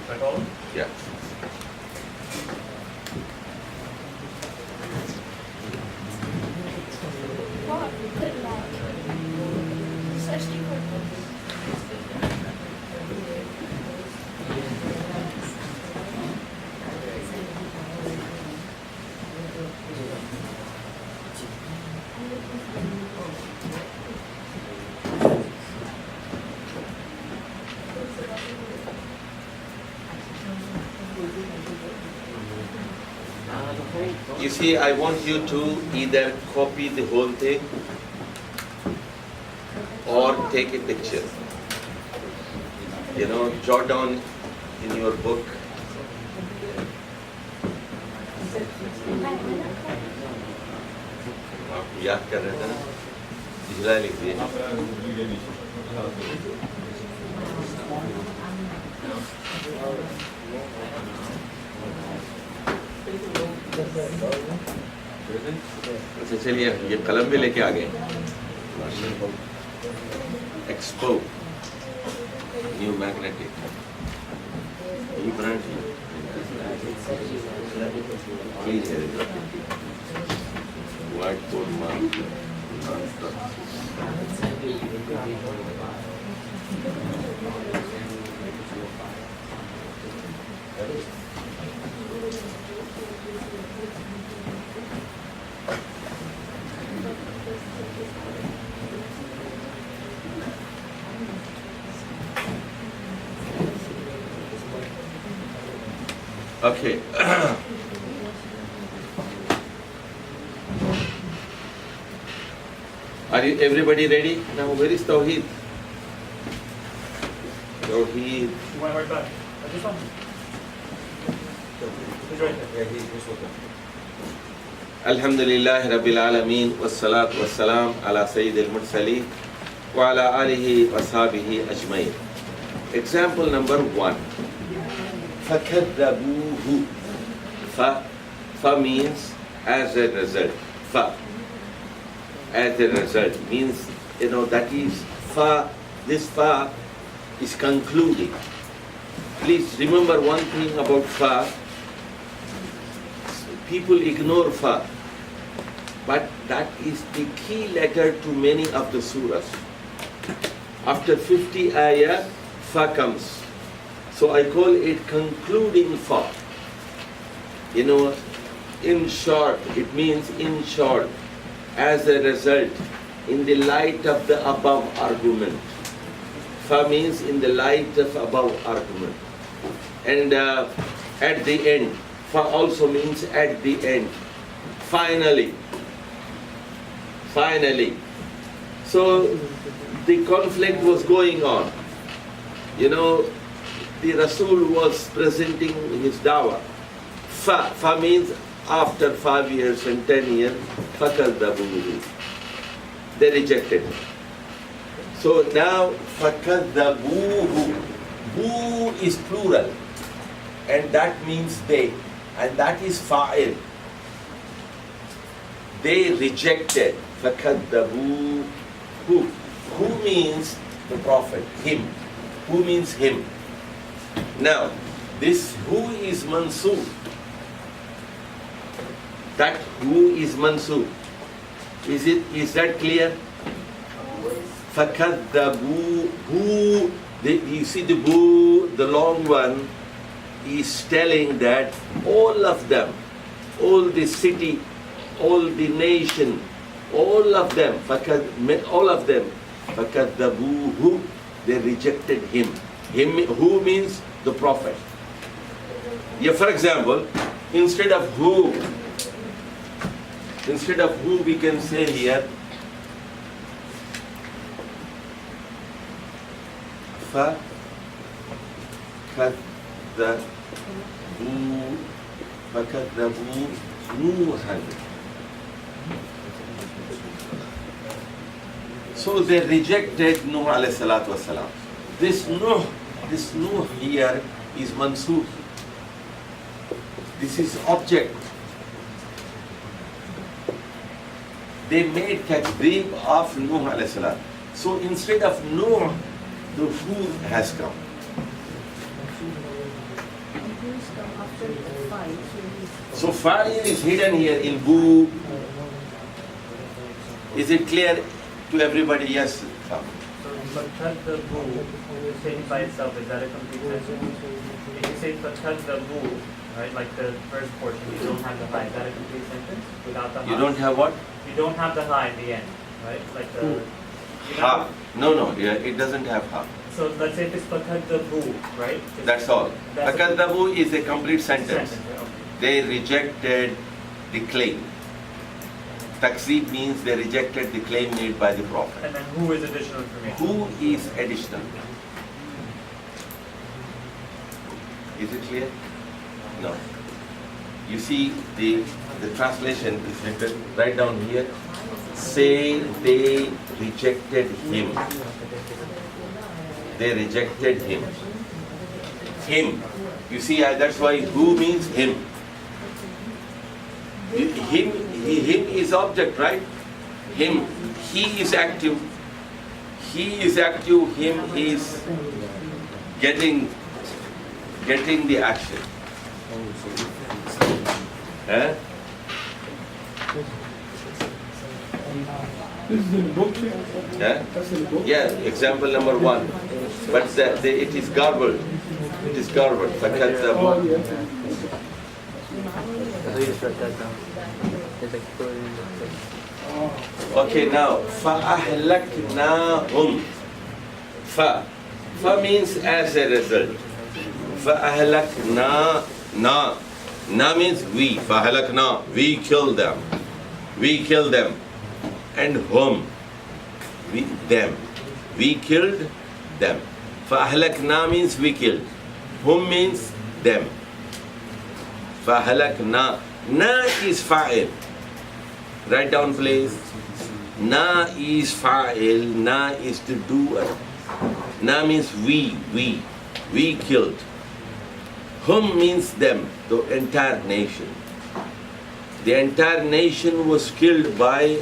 That all? Yeah. You see, I want you to either copy the whole thing or take a picture. You know, jot down in your book. आप याद कर रहे थे ना, इजरा लिख दिए. अच्छा चलिए, ये कलम भी लेके आ गए. एक्सपो न्यू मैग्नेटिक ये ब्रांड प्लीज है white board mark. Okay. Are you everybody ready? Now where is Tawheed? Tawheed. You want right back? This one? He's right there. Yeah, he's with them. Alhamdulillah Rabbil Alameen wassalatu wassalam ala Sayyidil Mursaleen wa ala alihi wa sahbihi ajmain. Example number 1. فَكَذَّبُوهُ. Fa means as a result. Fa as a result means, you know, that is fa. This fa is concluding. Please remember one thing about fa. People ignore fa, but that is the key letter to many of the surahs. After 50 ayah, fa comes. So I call it concluding fa. You know, in short, it means in short, as a result, in the light of the above argument. Fa means in the light of above argument. And at the end, fa also means at the end. Finally. Finally. So the conflict was going on. You know, the Rasul was presenting his dawah. Fa means after 5 years and 10 years, فَكَذَّبُوهُ. They rejected him. So now, فَكَذَّبُوهُ. Boo is plural. And that means they. And that is fa'il. They rejected. فَكَذَّبُوهُ. Who means the Prophet? Him. Who means him? Now, this who is mansoob. That who is mansoob. Is that clear? فَكَذَّبُوهُ. Who, you see the boo, the long one, is telling that all of them, all the city, all the nation, all of them, فَكَذَّبُوهُ. They rejected him. Him who means the Prophet. Yeah, for example, instead of who we can say here فَكَذَّبُوا نُوحًا. So they rejected Nuh alayhi salatu wasalam. This Nuh here is mansoob. This is object. They made takdeeb of Nuh alayhi salam. So instead of Nuh, the who has come. So fa'il is hidden here in bu. Is it clear to everybody? Yes. So, فَكَذَّبُوا, saying by itself, is that a complete sentence? If you say فَكَذَّبُوا, right, like the first portion, you don't have the ha, is that a complete sentence without the ha? You don't have what? You don't have the ha in the end, right? Like the you Ha. know- No, yeah, it doesn't have ha. So let's say if it's فَكَذَّبُوا, right? That's all. That's a Fakadabu is a complete sentence. yeah, okay. They rejected the claim. Takzeeb means they rejected the claim made by the Prophet. And then who is additional information? Who is additional? Is it clear? No. You see the translation is written right down here. Say they rejected him. They rejected him. Him. You see, that's why who means him. Him is object, right? Him. He is active. He is active. Him is getting the action. Eh? This is in the book. Eh? That's in the book. Yeah, example number 1. But it is garbled. It is garbled. Oh, فَكَذَّبُوا. yeah. Okay, now فَأَهْلَكْنَاهُمْ. Fa means as a result. فَأَهْلَكْنَا. Na means we. فَأَهْلَكْنَا. We killed them. We killed them. And whom? Them. We killed them. فَأَهْلَكْنَا means we killed. Whom means them. فَأَهْلَكْنَا. Na is fa'il. Write down please. Na is fa'il. Na is the doer. Na means we killed. Hum means them, the entire nation. The entire nation was killed by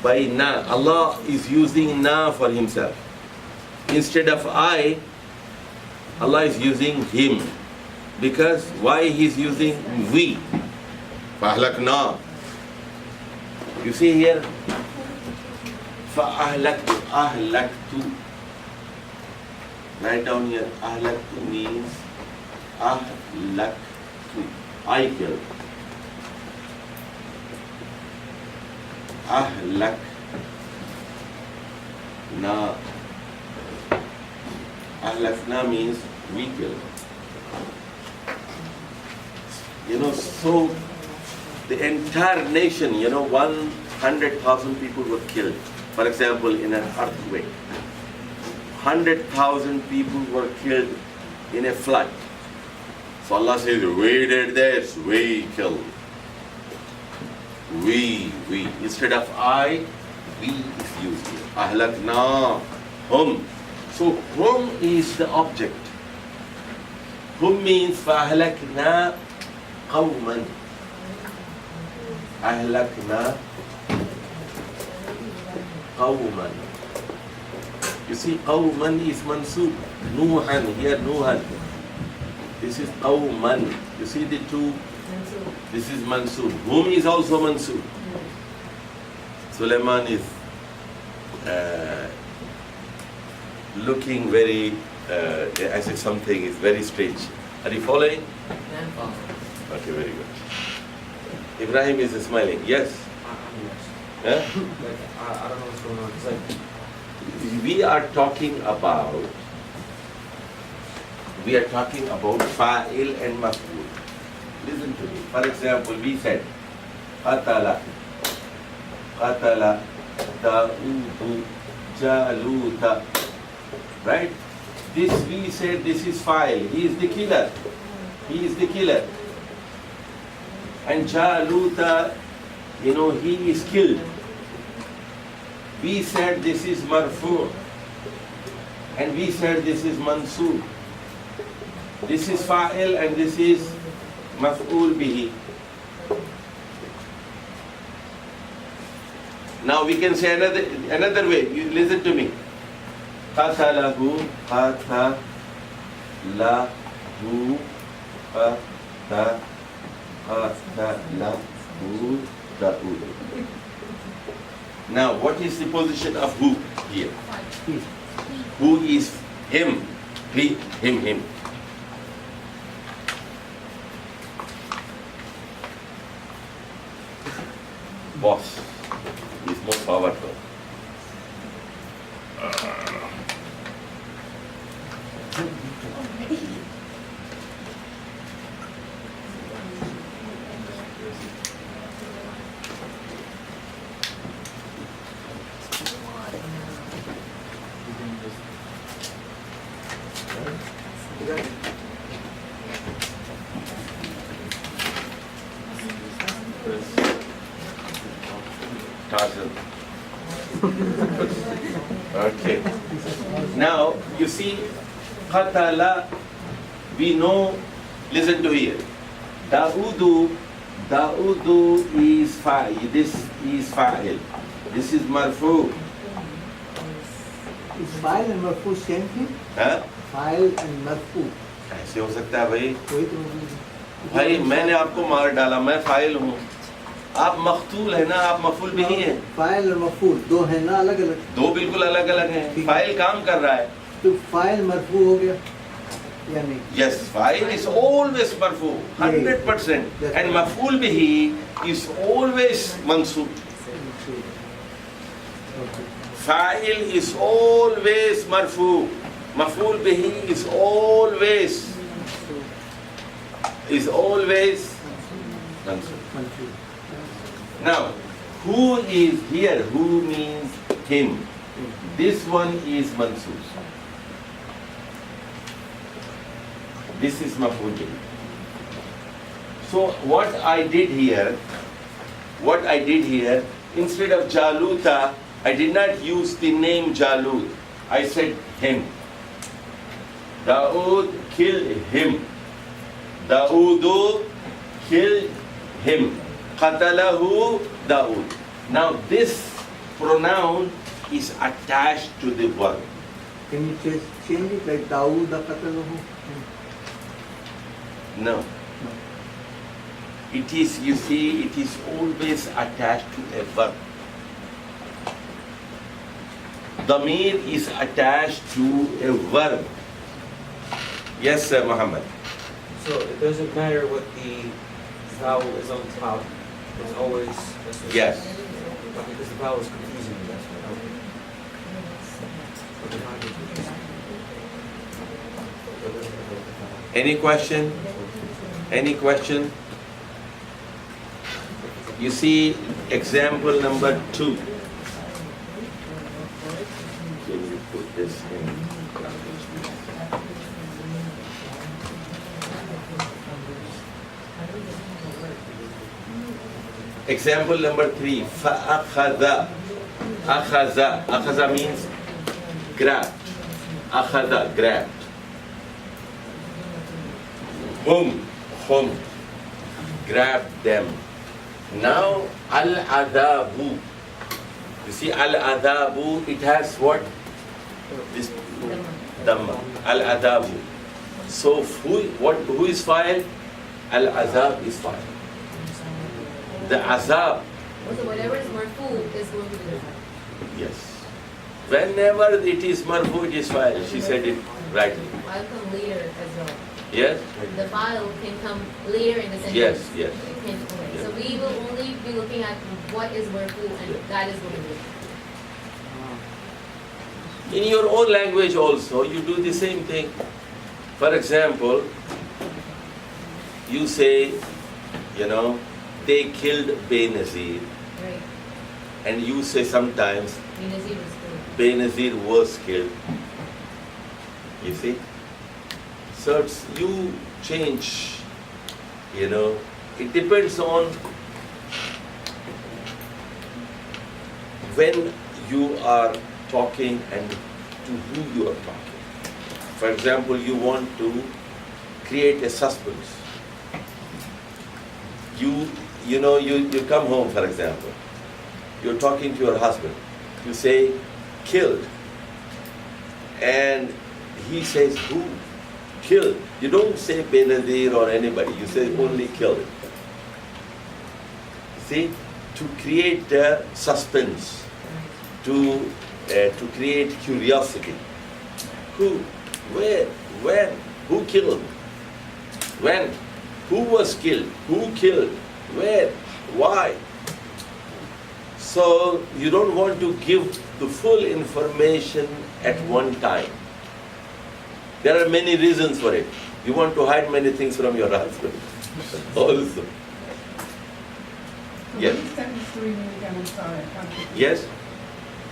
na. Allah is using na for himself. Instead of I, Allah is using him. Because why he's using we? فَأَهْلَكْنَا. You see here, فَأَهْلَكْتُ. أَهْلَكْتُ. Write down here, أَهْلَكْتُ means أَهْلَكْتُ. I killed. أَهْلَكْنَا. أَهْلَكْنَا means we killed. So the entire nation, 100,000 people were killed. For example, in an earthquake. 100,000 people were killed in a flood. So Allah says, we did this, we killed. We. Instead of I, we is used here. Ahlakna, hum. So hum is the object. Hum means فَأَهْلَكْنَا قَوْمًا. أَهْلَكْنَا قَوْمًا. You see, قَوْمًا is mansub. Nuhan, here Nuhan. This is قَوْمًا. You see the two? This is mansub. Hum is also mansub. Sulaiman is looking very, as if something is very strange. Are you following? Okay, very good. Ibrahim is smiling. Yes? Huh? I don't know what's going on. It's like, We are talking about fa'il and maf'ul. Listen to me. For example, we said qatala Da'udu Jaluta. Right? This we said this is fa'il. He is the killer. And Jaluta, he is killed. We said this is marfu, and we said this is mansub. This is fa'il and this is maf'ul bihi. Now we can say another way. You listen to me. Qatalahu, qatalahu, qatalahu. qatalahu Daud. Now, what is the position of who here? Who is him? Him. Boss is more powerful. Tarzan. Okay. Now, you see, qatala, we know, listen to here. Daudu is fa'il. This is fa'il. This is marfu. Is file and marfu same thing? हाँ? File and marfu. ऐसे हो सकता है भाई? कोई तो भाई मैंने आपको मार डाला, मैं फाइल हूँ, आप मखतूल है ना, आप मफूल भी ही हैं। फाइल और मफूल दो है ना अलग अलग। दो बिल्कुल अलग अलग हैं। फाइल काम कर रहा है। तो फाइल मरफू हो गया या नहीं? Yes, file is always marfu, 100%, and maf'ul bihi is always mansub. Fa'il is always marfu, maf'ul bihi is always mansub. Now, who is here? Who means him? This one is mansub. This is maf'ul bihi. So what I did here, instead of Jaluta, I did not use the name Jalut. I said him. Daud killed him. Daudu killed him. Qatalahu Daud. Now this pronoun is attached to the verb. Can you change it like Dawood qatalahu? No. It is, you see, it is always attached to a verb. Damir is attached to a verb. Yes, sir, Muhammad. So it doesn't matter what the vowel is on top. It's always Yes. Because the vowel is confusing. That's why. Any question? Any question? You see example number 2. Can you put this in? Example number 3. Fa'akhadha. Akhadha means grab. Akhadha, grabbed. Hum, grab them. Now, al-adabu. You see, al-adabu, it has what? This dhamma. Al-adabu. So, who is fa'il? Al-azab is fa'il. The azab. So whatever is marfu is going to be the file. Yes. Whenever it is marfu, it is fa'il. She said it rightly. File come later as well. Yes? The file can come later in the sentence. Yes, yes. It can, okay. Yeah. So we will only be looking at what is marfu and Yeah. that is going to be. In your own language also, you do the same thing. For example, you say, they killed Benazir, Right. and you say sometimes Benazir is good. Benazir was killed. You see? So you change, it depends on when you are talking and to who you are talking. For example, you want to create a suspense. You come home, for example. You're talking to your husband. You say, killed. And he says, who? Killed. You don't say Benazir or anybody. You say only killed. See, to create suspense, to create curiosity. Who, where, when, who killed, when, who was killed, who killed, where, why. So you don't want to give the full information at one time. There are many reasons for it. You want to hide many things from your husband also. Yes. Sentence 3 again, I'm sorry. Yes?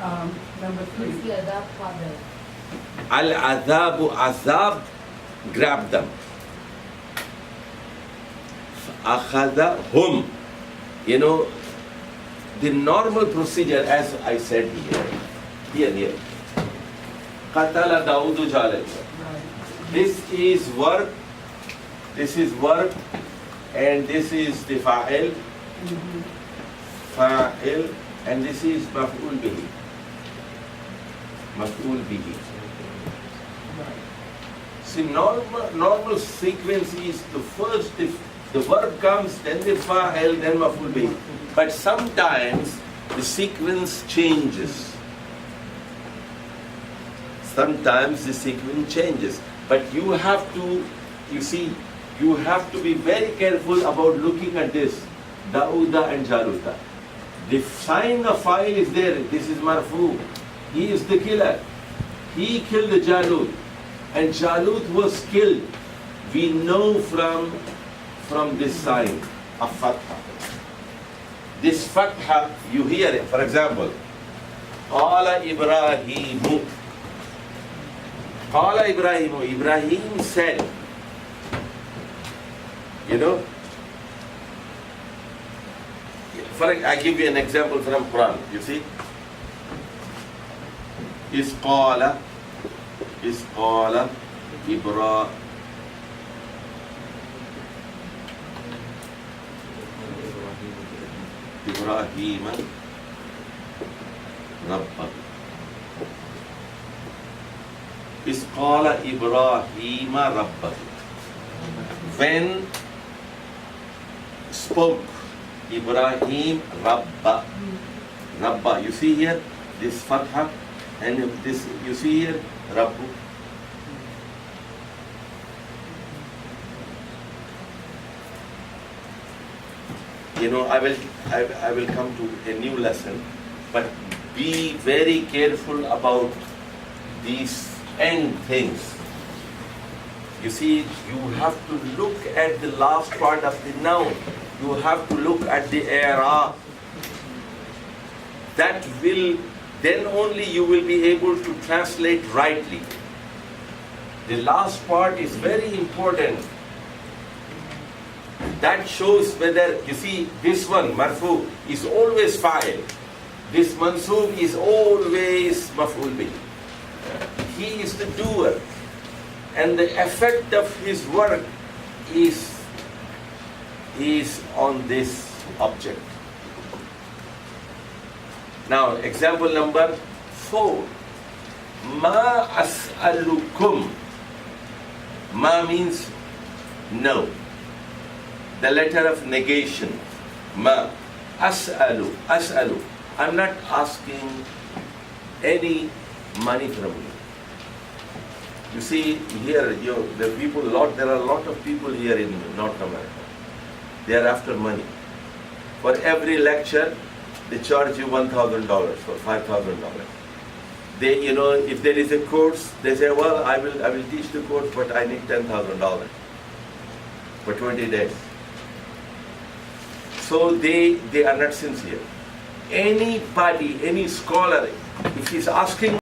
Number It's 3. the other father. Al-adhabu azab, grab them. Akhadahum. You know, the normal procedure, as I said here. Qatala Daudu Jalal. Right. This is verb, and this is the fa'il, and this is maf'ul bihi. Maf'ul bihi. Right. See, normal sequence is the first, the verb comes, then the fa'il, then maf'ul bihi. But sometimes the sequence changes. Sometimes the sequence changes. But you have to, you see, you have to be very careful about looking at this, Dauda and Jaluta. The sign of fa'il is there, this is marfu. He is the killer. He killed the Jalut. And Jalut was killed. We know from this sign of fatha. This fatha, you hear it. For example, Qala Ibrahimu. Qala Ibrahimu. Ibrahim said, you know, I give you an example from Quran. You see, is qala Ibrahim Rabbah. Is qala Ibrahim Rabbah. When spoke Ibrahim Rabbah. Rabbah. You see here this fatha, and this you see here Rabbu. You know, I will come to a new lesson, but be very careful about these end things. You see, you have to look at the last part of the noun. You have to look at the i'rab. That will, then only you will be able to translate rightly. The last part is very important. That shows whether, you see, this one, marfu, is always fa'il. This mansoob is always maf'ul bih. He is the doer. And the effect of his work is on this object. Now, example number 4. Ma as'alukum. Ma means no. The letter of negation. Ma. As'alu. As'alu. I'm not asking any money from you. You see, here, there are a lot of people here in North America. They are after money. For every lecture, they charge you $1,000 or $5,000. They, you know, if there is a course, they say, well, I will teach the course, but I need $10,000 for 20 days. So they are not sincere. Anybody, any scholar, if he's asking